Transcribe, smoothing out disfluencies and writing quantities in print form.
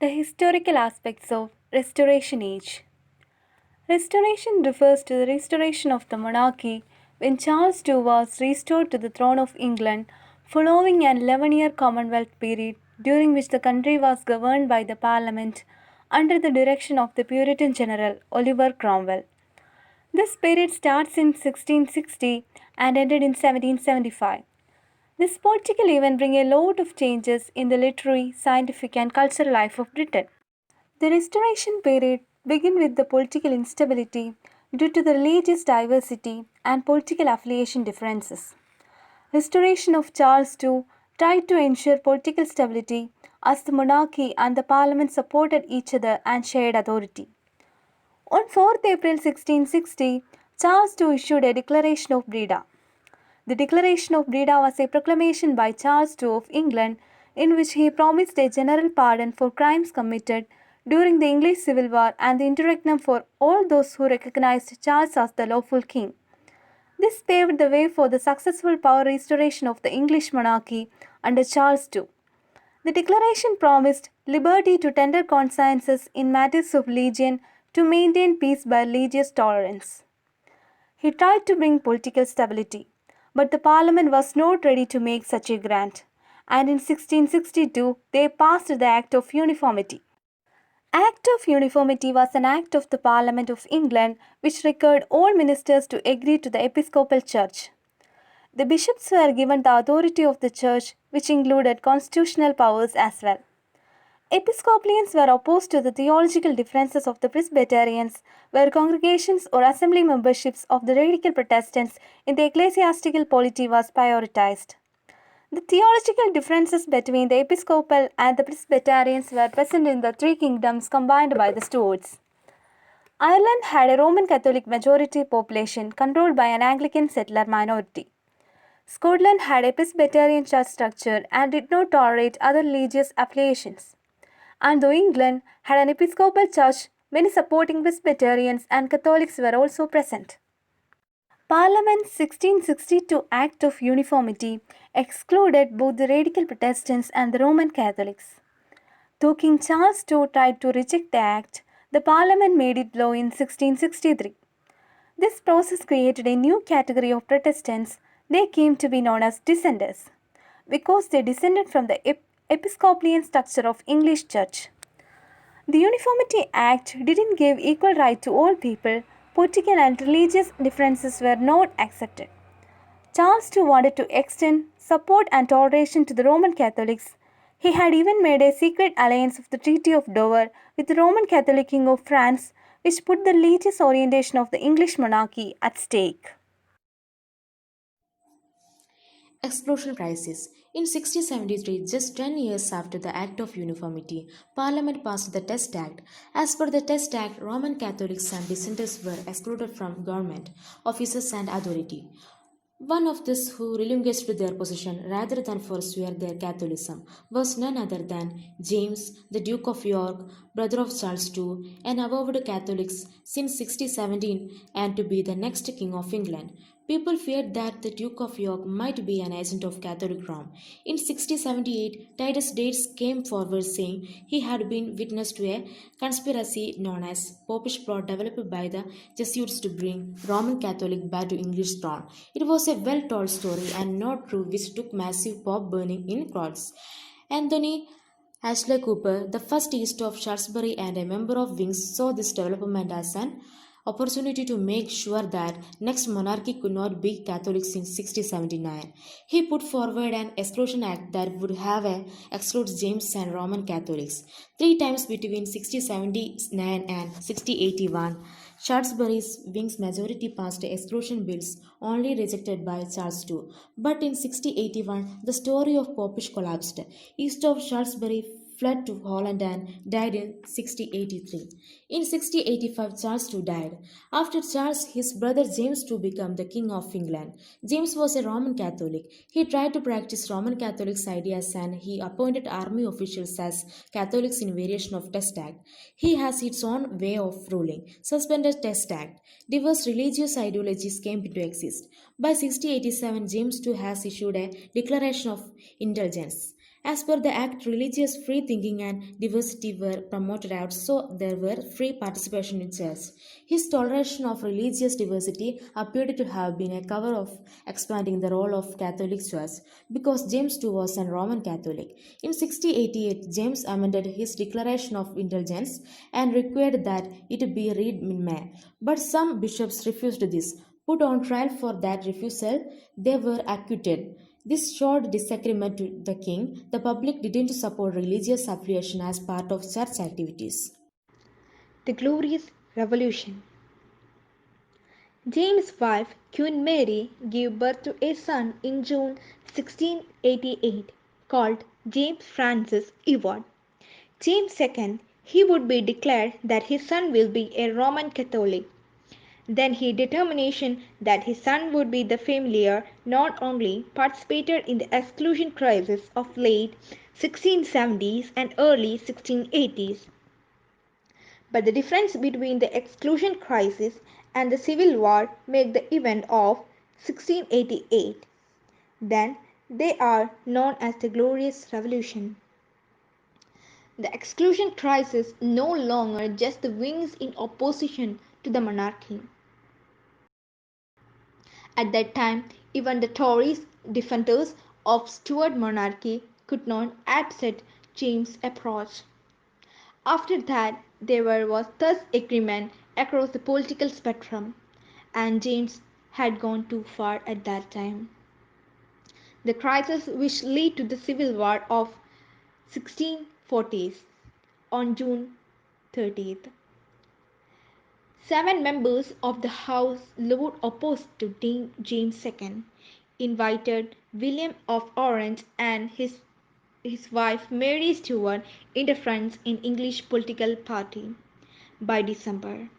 The historical aspects of Restoration Age. Restoration refers to the restoration of the monarchy when Charles II was restored to the throne of England following an 11-year Commonwealth period during which the country was governed by the Parliament under the direction of the Puritan general Oliver Cromwell. This period starts in 1660 and ended in 1775. This political event brought a lot of changes in the literary, scientific, and cultural life of Britain. The Restoration period began with the political instability due to the religious diversity and political affiliation differences. Restoration of Charles II tried to ensure political stability as the monarchy and the parliament supported each other and shared authority. On 4th April 1660, Charles II issued a Declaration of Breda. The Declaration of Breda was a proclamation by Charles II of England in which he promised a general pardon for crimes committed during the English Civil War and the interregnum for all those who recognized Charles as the lawful king. This paved the way for the successful power restoration of the English monarchy under Charles II. The declaration promised liberty to tender consciences in matters of religion to maintain peace by religious tolerance. He tried to bring political stability, but the parliament was not ready to make such a grant, and in 1662 they passed the Act of Uniformity. Act of Uniformity was an act of the Parliament of England which required all ministers to agree to the Episcopal Church. The bishops were given the authority of the church, which included constitutional powers as well. Episcopalians were opposed to the theological differences of the Presbyterians, where congregations or assembly memberships of the radical Protestants in the ecclesiastical polity was prioritized. The theological differences between the Episcopal and the Presbyterians were present in the three kingdoms combined by the Stuarts. Ireland had a Roman Catholic majority population controlled by an Anglican settler minority. Scotland had a Presbyterian church structure and did not tolerate other religious affiliations. And though England had an Episcopal church, many supporting Presbyterians and Catholics were also present. Parliament's 1662 Act of Uniformity excluded both the radical Protestants and the Roman Catholics. Though King Charles II tried to reject the act, the Parliament made it law in 1663. This process created a new category of Protestants. They came to be known as dissenters because they descended from the Episcopalian structure of English Church. The Uniformity Act didn't give equal right to all people. Political and religious differences were not accepted. Charles II wanted to extend support and toleration to the Roman Catholics. He had even made a secret alliance of the Treaty of Dover with the Roman Catholic King of France, which put the religious orientation of the English monarchy at stake. Explosion crisis. In 1673, just 10 years after the Act of Uniformity, Parliament passed the Test Act. As per the Test Act, Roman Catholics and dissenters were excluded from government, offices, and authority. One of those who relinquished their position rather than forswear their Catholicism was none other than James, the Duke of York, brother of Charles II, an avowed Catholic since 1617 and to be the next King of England. People feared that the Duke of York might be an agent of Catholic Rome. In 1678, Titus Dates came forward saying he had been witness to a conspiracy known as Popish plot developed by the Jesuits to bring Roman Catholic back to English throne. It was a well-told story and not true, which took massive pop burning in crowds. Anthony Ashley Cooper, the first east of Shaftesbury and a member of Wings, saw this development as an opportunity to make sure that next monarchy could not be Catholic since 1679. He put forward an exclusion act that would have exclude James and Roman Catholics. Three times between 1679 and 1681, Shaftesbury's Wings majority passed exclusion bills, only rejected by Charles II. But in 1681, the story of Popish collapsed. East of Shaftesbury fled to Holland and died in 1683. In 1685, Charles II died. After Charles, his brother James II became the King of England. James was a Roman Catholic. He tried to practice Roman Catholic ideas and he appointed army officials as Catholics in variation of Test Act. He has its own way of ruling. Suspended Test Act. Diverse religious ideologies came into exist. By 1687, James II has issued a Declaration of Indulgence. As per the Act, religious free thinking and diversity were promoted out, so there were free participation in church. His toleration of religious diversity appeared to have been a cover of expanding the role of Catholic Church, because James II was a Roman Catholic. In 1688, James amended his Declaration of Indulgence and required that it be read in May. But some bishops refused this. Put on trial for that refusal, they were acquitted. This showed disagreement to the king. The public didn't support religious affiliation as part of church activities. The Glorious Revolution. James' wife, Queen Mary, gave birth to a son in June 1688 called James Francis Ewart. James II, he would be declared that his son will be a Roman Catholic. Then he determination that his son would be the familiar not only participated in the exclusion crisis of late 1670s and early 1680s, but the difference between the exclusion crisis and the Civil War make the event of 1688. Then they are known as the Glorious Revolution. The exclusion crisis no longer just the wings in opposition to the monarchy. At that time, even the Tories, defenders of Stuart monarchy, could not accept James' approach. After that, there was thus agreement across the political spectrum, and James had gone too far at that time. The crisis which led to the Civil War of 1640s on June 30th. 7 members of the House Lord opposed to James II invited William of Orange and his wife Mary Stuart interference in English political party. By December,